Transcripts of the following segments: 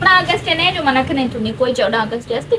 अगस्त नहीं जो मना नहीं तुम्हें कोई 14 अगस्त है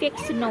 6:09